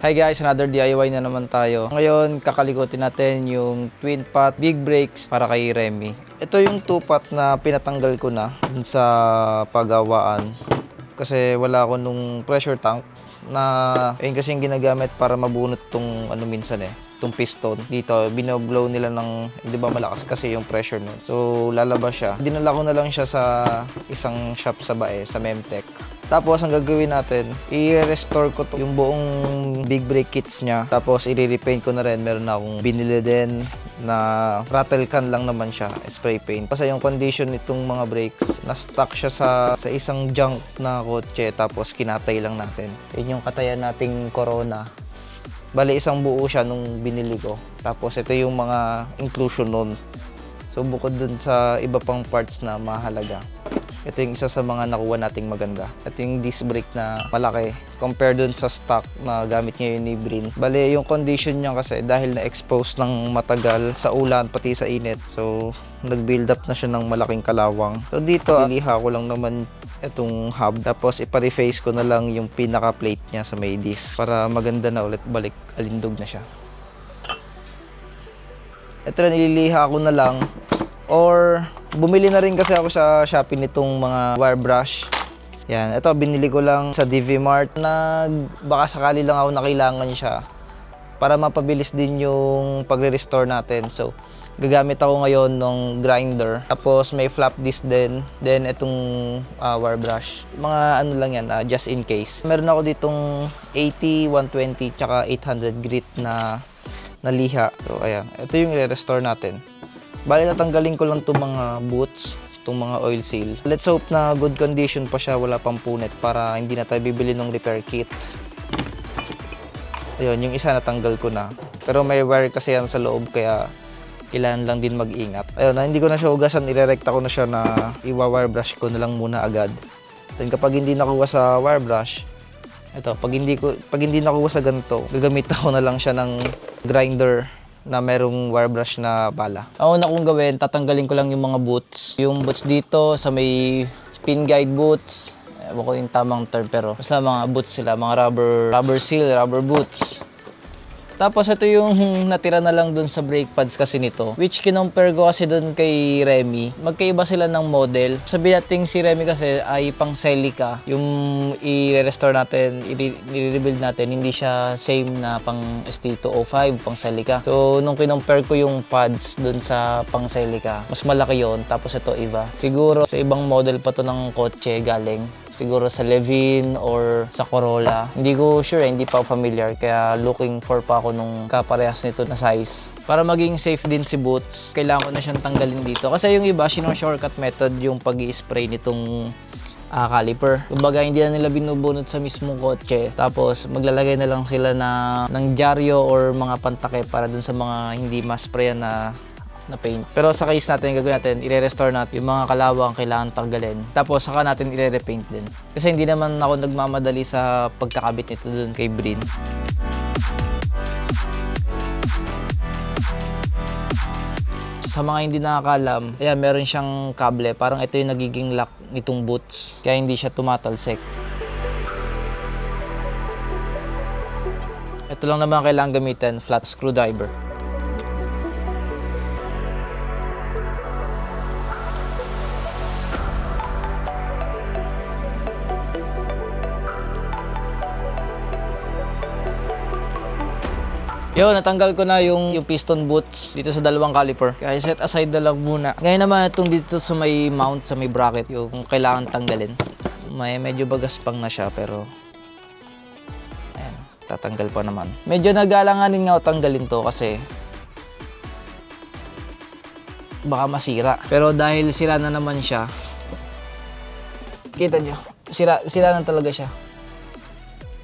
Hi guys, another DIY na naman tayo. Ngayon, kakalikutin natin yung twin pot big brakes para kay Remy. Ito yung two pot na pinatanggal ko na dun sa pagawaan. Kasi wala ako nung pressure tank na yun kasi yung ginagamit para mabunot tong ano minsan itong piston. Dito, binoblow nila ng, di ba malakas kasi yung pressure nun. So, lalabas siya. Dinala ko na lang siya sa isang shop sa Bae, sa Memtech. Tapos, ang gagawin natin, i-restore ko to yung buong big brake kits niya. Tapos, i-repaint ko na rin. Meron na akong binili din na rattle can lang naman siya, spray paint. Kasi yung condition nitong mga brakes, na-stuck siya sa isang junk na kotse. Tapos, kinatay lang natin. Yun yung katayan nating Corona. Bali, isang buo siya nung binili ko. Tapos, ito yung mga inclusion nun. So, bukod dun sa iba pang parts na mahalaga. Ito yung isa sa mga nakuha nating maganda. Ito yung disc brake na malaki. Compare dun sa stock na gamit ngayon ni Brin. Bali, yung condition niya kasi dahil na-expose ng matagal sa ulan pati sa init. So, nag-build up na siya ng malaking kalawang. So, dito, iliha ko lang naman itong hub. Tapos, ipa-reface ko na lang yung pinaka-plate niya sa may disc para maganda na ulit balik. Alindog na siya. Ito na, nililiha ko na lang. Or, bumili na rin kasi ako sa Shopee nitong mga wire brush. Yan, ito binili ko lang sa DV Mart. Baka sakali lang ako na kailangan siya para mapabilis din yung pagre-restore natin. So, gagamit ako ngayon ng grinder. Tapos may flap disc din. Then itong wire brush. Mga ano lang yan, just in case. Meron ako ditong 80, 120, tsaka 800 grit na liha. So, ayan. Ito yung i-restore natin. Bali, natanggalin ko lang itong mga boots, itong mga oil seal. Let's hope na good condition pa siya, wala pang punit para hindi na tayo bibili ng repair kit. Ayun, yung isa natanggal ko na. Pero may wire kasi yan sa loob, kaya kailangan lang din mag-ingat. Ayun, hindi ko na siya hugasan, irerekta ko na siya na iwa-wire brush ko na lang muna agad. Then kapag hindi nakuha sa wire brush, ito, pag hindi nakuha sa ganito, gagamit ako na lang siya ng grinder na merong wire brush na bala. Ang una kong gawin, tatanggalin ko lang yung mga boots. Yung boots dito sa may pin guide boots. Ewan ko yung tamang term pero basta mga boots sila, mga rubber seal, rubber boots. Tapos ito yung natira na lang dun sa brake pads kasi nito. Which kinompare ko kasi dun kay Remy. Magkaiba sila ng model. Sabi natin si Remy kasi ay pang Celica. Yung i-restore natin, i-rebuild natin, hindi siya same na pang ST205, pang Celica. So nung kinompare ko yung pads dun sa pang Celica, mas malaki yon. Tapos ito iba. Siguro sa ibang model pa to ng kotse galing. Siguro sa Levin or sa Corolla. Hindi ko sure, hindi pa ako familiar. Kaya looking for pa ako nung kaparehas nito na size. Para maging safe din si boots, kailangan ko na siyang tanggalin dito. Kasi yung iba, shortcut method yung pag-i-spray nitong caliper. Kumbaga, hindi na nila binubunot sa mismong kotse. Tapos, maglalagay na lang sila ng dyaryo or mga pantake para dun sa mga hindi ma-sprayan na paint. Pero sa case natin, gagawin natin, i-restore natin yung mga kalawang kailangan tanggalin. Tapos saka natin i-repaint din. Kasi hindi naman ako nagmamadali sa pagkakabit nito dun kay Brin. Sa mga hindi nakakalam, ayan, meron siyang kable. Parang ito yung nagiging lock nitong boots. Kaya hindi siya tumatalsik. Ito lang naman kailangan gamitin, flat screwdriver. Yun, natanggal ko na yung piston boots dito sa dalawang caliper. Kaya set aside na lang muna. Ngayon naman itong dito sa may mount, sa may bracket, yung kailangan tanggalin. Medyo bagaspang na siya pero ayan, tatanggal pa naman. Medyo nagalanganin nga ako tanggalin to kasi baka masira. Pero dahil sira na naman siya, kita nyo, sira na talaga siya.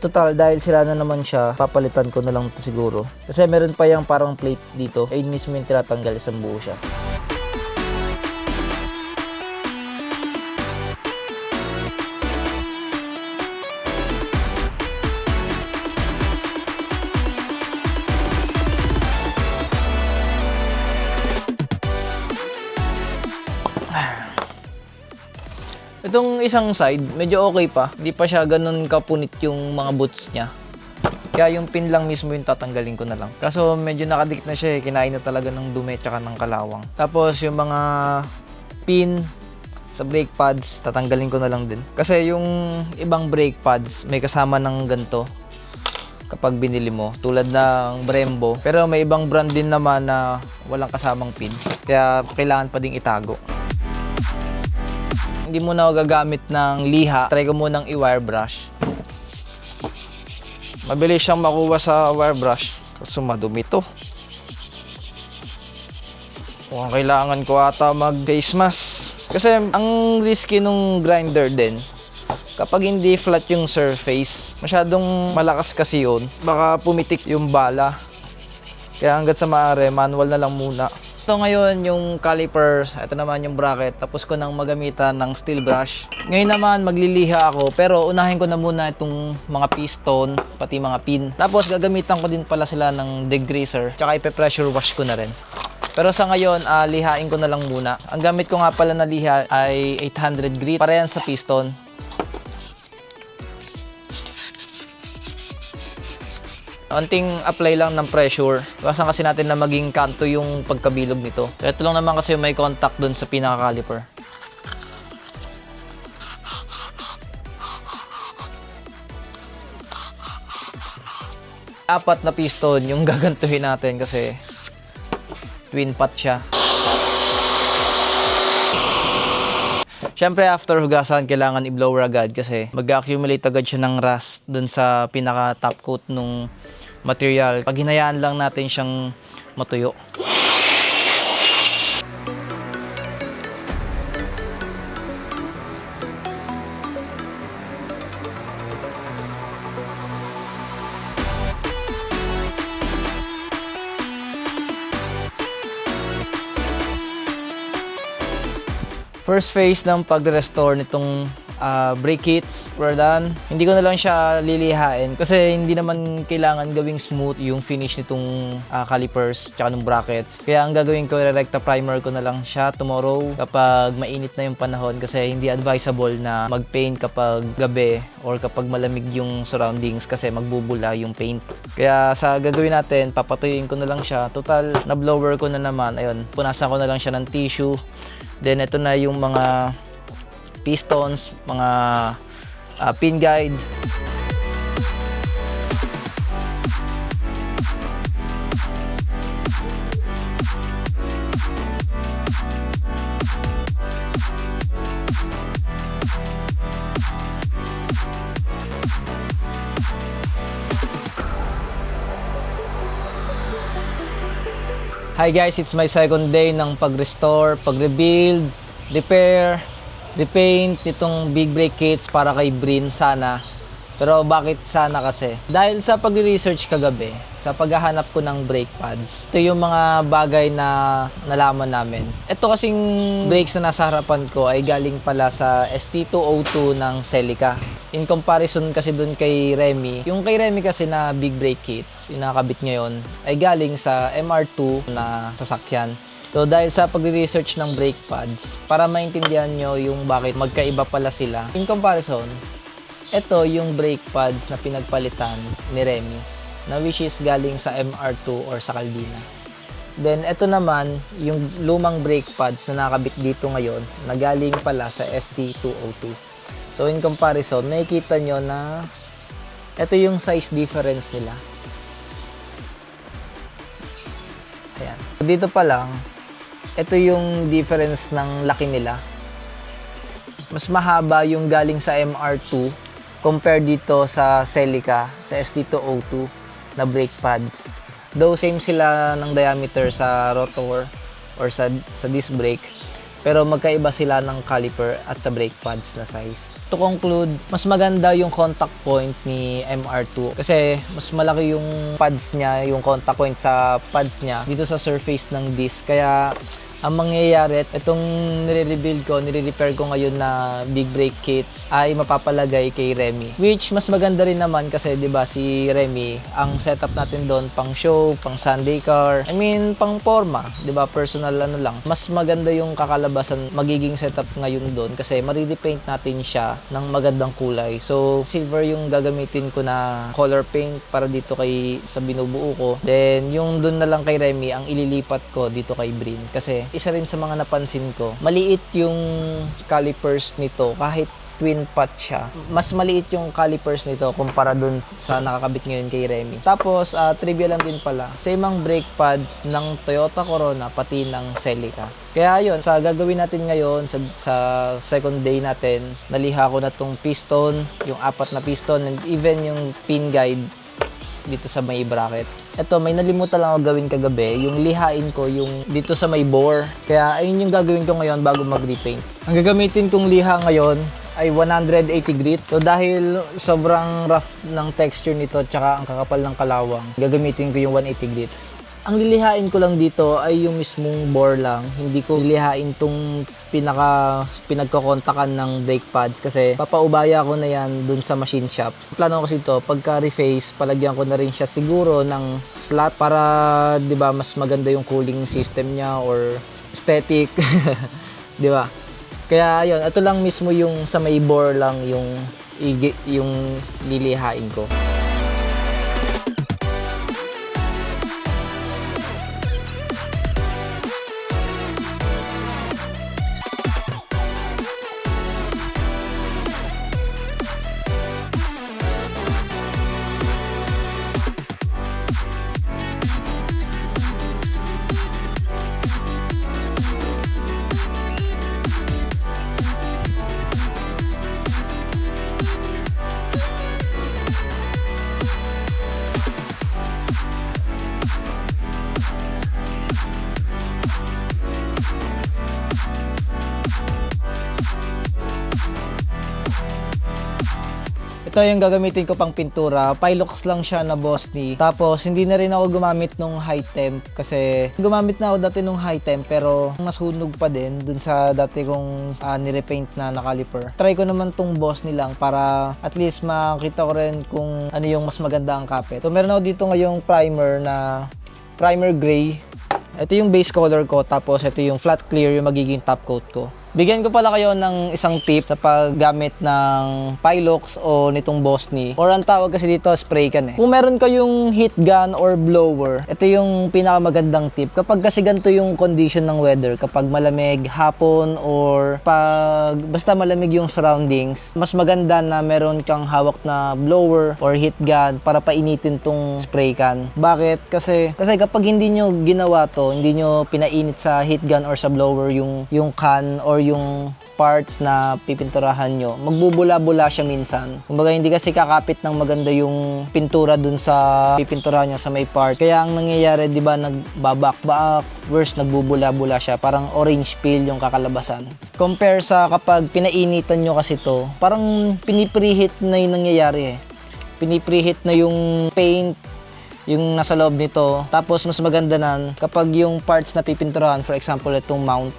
Total, dahil sila na naman siya, papalitan ko na lang ito siguro. Kasi meron pa yung parang plate dito. Ayun mismo yung tinatanggal, isang buo siya. Itong isang side, medyo okay pa. Hindi pa siya ganun kapunit yung mga boots niya. Kaya yung pin lang mismo yung tatanggalin ko na lang. Kaso medyo nakadikit na siya kinain na talaga ng dumi tsaka ng kalawang. Tapos yung mga pin sa brake pads, tatanggalin ko na lang din. Kasi yung ibang brake pads, may kasama ng ganito kapag binili mo. Tulad ng Brembo. Pero may ibang brand din naman na walang kasamang pin. Kaya kailangan pa ding itago. Hindi mo na gagamit ng liha. Try ko munang i-wire brush. Mabilis siyang makuha sa wire brush. Kasi madumi to. Mukhang kailangan ko ata mag-face mask. Kasi ang risky nung grinder din, kapag hindi flat yung surface, masyadong malakas kasi yun, baka pumitik yung bala. Kaya hanggat sa maaari, manual na lang muna. Ito ngayon yung calipers, ito naman yung bracket, tapos ko nang magamitan ng steel brush. Ngayon naman magliliha ako, pero unahin ko na muna itong mga piston, pati mga pin. Tapos gagamitan ko din pala sila ng degreaser, tsaka ipe-pressure wash ko na rin. Pero sa ngayon, lihain ko na lang muna. Ang gamit ko nga pala na liha ay 800 grit. Para yan sa piston. Unting apply lang ng pressure. Iwasan kasi natin na maging kanto yung pagkabilog nito. Ito lang naman kasi may contact dun sa pinaka-caliper. Apat na piston yung gagantuhin natin kasi twin pot siya. Siyempre after hugasan, kailangan i-blower agad kasi mag-accumulate agad siya ng rust dun sa pinaka top coat nung material. Pag hinayaan lang natin siyang matuyo. First phase ng pag-restore nitong brake kits, we're done. Hindi ko na lang siya lilihain kasi hindi naman kailangan gawing smooth yung finish nitong calipers tsaka ng brackets. Kaya ang gagawin ko, re-recta primer ko na lang siya tomorrow kapag mainit na yung panahon kasi hindi advisable na mag-paint kapag gabi or kapag malamig yung surroundings kasi magbubula yung paint. Kaya sa gagawin natin, papatuyuin ko na lang siya. Total, na-blower ko na naman. Ayun, punasan ko na lang siya ng tissue. Then ito na yung mga pistons, mga pin guide. Hi guys, it's my second day ng pag-restore, pag-rebuild, repair, repaint nitong big brake kits para kay Brin sana. Pero bakit sana kasi? Dahil sa pag-research kagabi, sa paghahanap ko ng brake pads, ito yung mga bagay na nalaman namin. Ito kasing brakes na nasa harapan ko ay galing pala sa ST202 ng Celica. In comparison kasi dun kay Remy, yung kay Remy kasi na big brake kits, yung nakakabit ngayon, ay galing sa MR2 na sasakyan. So dahil sa pag-research ng brake pads, para maintindihan nyo yung bakit magkaiba pala sila. In comparison, ito yung brake pads na pinagpalitan ni Remy, na which is galing sa MR2 or sa Caldina. Then ito naman, yung lumang brake pads na nakakabit dito ngayon, na galing pala sa ST202. So in comparison, nakikita nyo na ito yung size difference nila. Ayan. Dito pa lang, ito yung difference ng laki nila. Mas mahaba yung galing sa MR2 compared dito sa Celica, sa ST202 na brake pads. Though same sila ng diameter sa rotor or sa disc brake, pero magkaiba sila ng caliper at sa brake pads na size. To conclude, mas maganda yung contact point ni MR2 kasi mas malaki yung pads niya, yung contact point sa pads niya dito sa surface ng disc. Kaya Ang mangyayari, itong nire-rebuild ko, nire-repair ko ngayon na big brake kits ay mapapalagay kay Remy. Which mas maganda rin naman kasi 'di ba si Remy, ang setup natin doon pang show, pang Sunday car. I mean, pang forma, 'di ba? Personal ano lang. Mas maganda yung kakalabasan magiging setup ngayon doon kasi marirepaint natin siya ng magandang kulay. So, silver yung gagamitin ko na color paint para dito kay sa binubuo ko. Then, yung doon na lang kay Remy, ang ililipat ko dito kay Brin kasi isa rin sa mga napansin ko, maliit yung calipers nito kahit twin pot siya. Mas maliit yung calipers nito kumpara dun sa nakakabit ngayon kay Remy. Tapos, trivia lang din pala, same ang brake pads ng Toyota Corona pati ng Celica. Kaya yun, sa gagawin natin ngayon, sa second day natin, naliha ko na tong piston, yung 4 na piston, and even yung pin guide dito sa may bracket. Ito, may nalimutan lang ako gawin kagabi, yung lihain ko yung dito sa may bore. Kaya ayun yung gagawin ko ngayon bago mag-repaint. Ang gagamitin kong liha ngayon ay 180 grit. So dahil sobrang rough ng texture nito tsaka ang kakapal ng kalawang, gagamitin ko yung 180 grit. Ang lilihain ko lang dito ay yung mismong bore lang. Hindi ko lilihain tong pinagkokontakan ng brake pads kasi papaubaya ko na yan dun sa machine shop. Plano ko kasi ito, pagka reface, palagyan ko na rin siya siguro ng slot para 'di ba mas maganda yung cooling system niya or aesthetic. 'Di ba? Kaya ayun, ito lang mismo yung sa may bore lang yung lilihain ko. Ito yung gagamitin ko pang pintura. Pilox lang siya na Bossny. Tapos, hindi na rin ako gumamit nung high temp kasi gumamit na ako dati nung high temp pero nasunog pa din dun sa dati kong nirepaint na caliper. Try ko naman tong Bossny lang para at least makita ko rin kung ano yung mas maganda ang kapit. So, meron ako dito ngayong primer na primer gray. Ito yung base color ko tapos ito yung flat clear yung magiging top coat ko. Bigyan ko pala kayo ng isang tip sa paggamit ng Pilox o nitong Bossny. Or ang tawag kasi dito, spray can eh. Kung meron kayong heat gun or blower, ito yung pinakamagandang tip. Kapag kasi ganito yung condition ng weather, kapag malamig hapon or pag basta malamig yung surroundings, mas maganda na meron kang hawak na blower or heat gun para painitin tong spray can. Bakit? Kasi kapag hindi nyo ginawa to, hindi nyo pinainit sa heat gun or sa blower yung can or yung parts na pipinturahan nyo, magbubula-bula siya minsan. Kumbaga hindi kasi kakapit ng maganda yung pintura dun sa pipinturahan nyo sa may part. Kaya ang nangyayari, di ba, nagbabak-bak, worse, nagbubula-bula siya. Parang orange peel yung kakalabasan. Compare sa kapag pinainitan nyo kasi to, parang pinipreheat na yung nangyayari eh. Pinipreheat na yung paint, yung nasa loob nito. Tapos mas maganda na kapag yung parts na pipinturahan, for example, itong mount,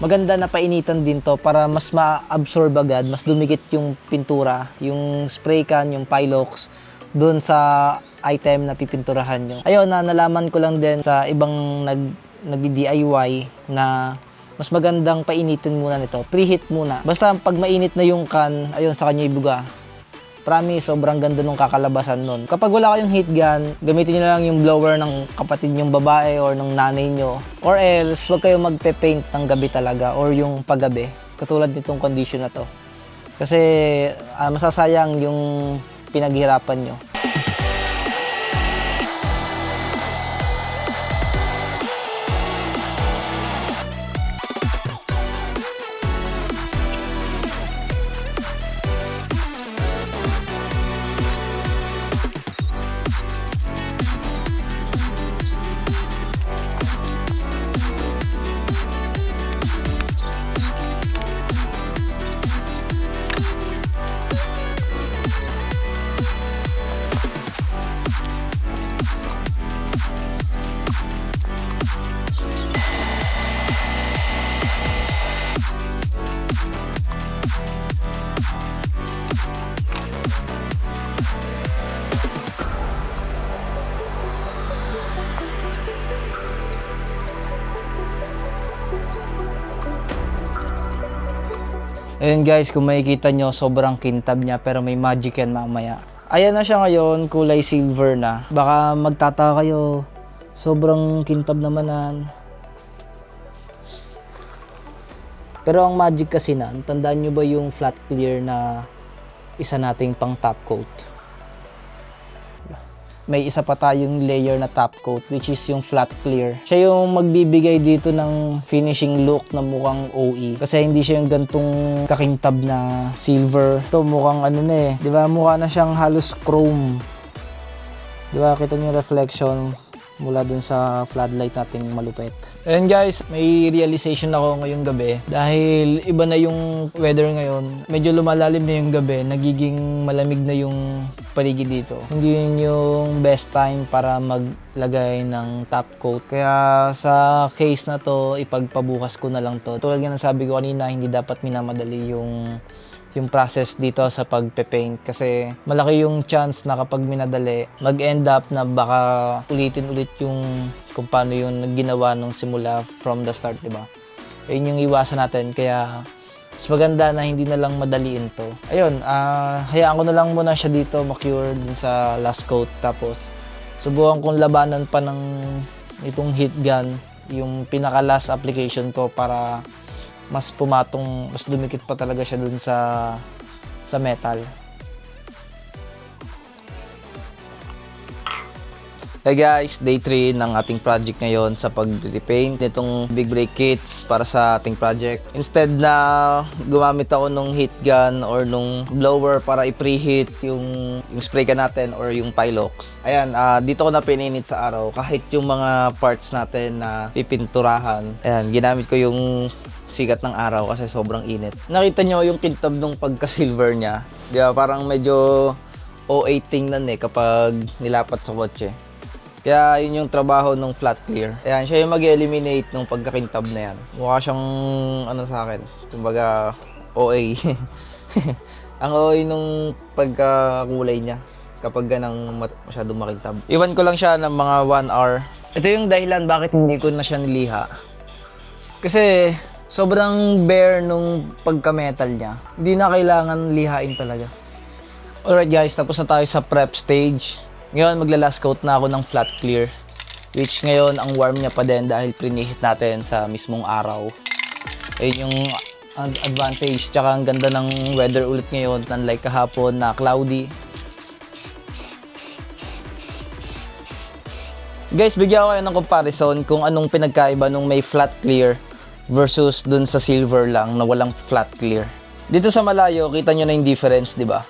maganda na painitan din to para mas ma-absorb agad, mas dumikit yung pintura, yung spray can, yung Pilox doon sa item na pipinturahan nyo. Ayun, nalaman ko lang din sa ibang nag-DIY na mas magandang painitin muna nito. Preheat muna. Basta pag mainit na yung can, ayun, sa kanya ibuga. Promise, sobrang ganda nung kakalabasan nun. Kapag wala kayong heat gun, gamitin nyo lang yung blower ng kapatid nyong babae or ng nanay nyo. Or else, huwag kayong magpe-paint ng gabi talaga or yung paggabi. Katulad nitong condition na to. Kasi masasayang yung pinaghirapan nyo. Ayun guys, kung makikita nyo, sobrang kintab niya pero may magic yan mamaya. Ayan na siya ngayon, kulay silver na. Baka magtataka kayo, sobrang kintab naman. Pero ang magic kasi na, tandaan nyo ba yung flat clear na isa nating pang top coat? May isa pa tayong layer na top coat which is yung flat clear. Siya yung magbibigay dito ng finishing look na mukhang OE. Kasi hindi siya yung gantong kakintab na silver. Ito mukhang ano na eh. Di ba mukha na siyang halos chrome. Di ba kita niyo yung reflection mula dun sa floodlight nating malupit. Ayan guys, may realization ako ngayong gabi. Dahil iba na yung weather ngayon. Medyo lumalalim na yung gabi. Nagiging malamig na yung paligid dito. Hindi yun yung best time para maglagay ng top coat. Kaya sa case na to, ipagpabukas ko na lang to. Tulad nga ng sabi ko kanina, hindi dapat minamadali yung process dito sa pagpe-paint kasi malaki yung chance na kapag minadali mag-end up na baka ulitin ulit yung kung paano yung ginawa nung simula from the start, di ba? Ayun yung iwasan natin kaya mas maganda na hindi na lang madaliin to. Ayun, hayaan ko na lang muna siya dito ma-cure dun sa last coat tapos subukan kong labanan pa ng itong heat gun yung pinaka last application ko para mas pumatong, mas dumikit pa talaga siya dun sa metal. Hey guys, day 3 ng ating project ngayon sa pag-repaint nitong big brake kits para sa ating project. Instead na gumamit ako nung heat gun or nung blower para i-preheat yung spray can natin or yung Pilox. Ayan, dito ko na pininit sa araw kahit yung mga parts natin na pipinturahan. Ayan, ginamit ko yung sikat ng araw kasi sobrang init. Nakita nyo yung kintab nung pagka-silver niya. Di ba? Parang medyo OA tingnan eh kapag nilapat sa kotse. Kaya yun yung trabaho ng flat clear. Ayan, siya yung mag-eliminate nung pagkakintab na yan. Mukha siyang ano sa akin, kumbaga OA. Ang OA nung pagkakulay niya kapag ganang masyadong makintab. Iwan ko lang siya ng mga 1 hour. Ito yung dahilan bakit hindi ko na siya niliha. Kasi sobrang bare nung pagka-metal niya. Hindi na kailangan lihain talaga. Alright guys, tapos na tayo sa prep stage. Ngayon magla-last coat na ako ng flat clear. Which ngayon ang warm niya pa din dahil prinihit natin sa mismong araw. Ayun yung advantage. Tsaka ang ganda ng weather ulit ngayon. Unlike kahapon na cloudy. Guys, bigyan ko kayo ng comparison kung anong pinagkaiba nung may flat clear versus dun sa silver lang na walang flat clear. Dito sa malayo, kita nyo na yung difference, di ba?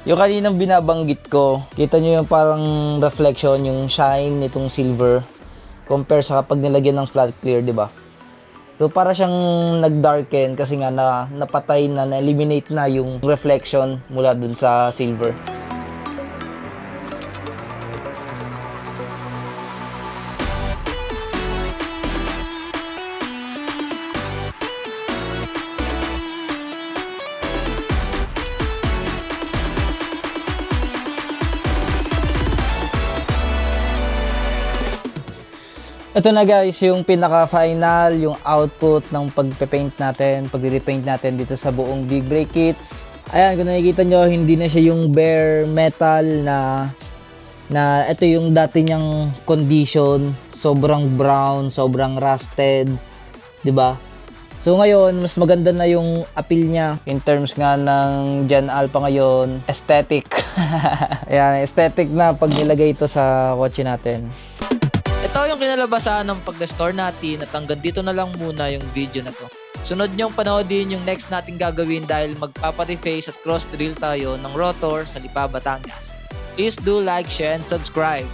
Yung kaninang binabanggit ko, kita nyo yung parang reflection, yung shine nitong silver compare sa kapag nilagyan ng flat clear, di ba? So para siyang nag-darken kasi nga napatay na, na-eliminate na yung reflection mula dun sa silver. Ito na guys, yung pinaka-final, yung output ng pagpe-paint natin, pagre-repaint natin dito sa buong big brake kits. Ayan, kung nakikita nyo, hindi na siya yung bare metal na ito yung dati niyang condition, sobrang brown, sobrang rusted, 'di ba? So ngayon, mas maganda na yung appeal niya in terms nga ng Gen Alpha ngayon, aesthetic. Ayan, aesthetic na pag nilagay ito sa kotse natin. Ito yung kinalabasan ng pag-restore natin at hanggang dito na lang muna yung video na to. Sunod nyong panoodin yung next nating gagawin dahil magpapa-reface at cross-drill tayo ng rotor sa Lipa, Batangas. Please do like, share, and subscribe.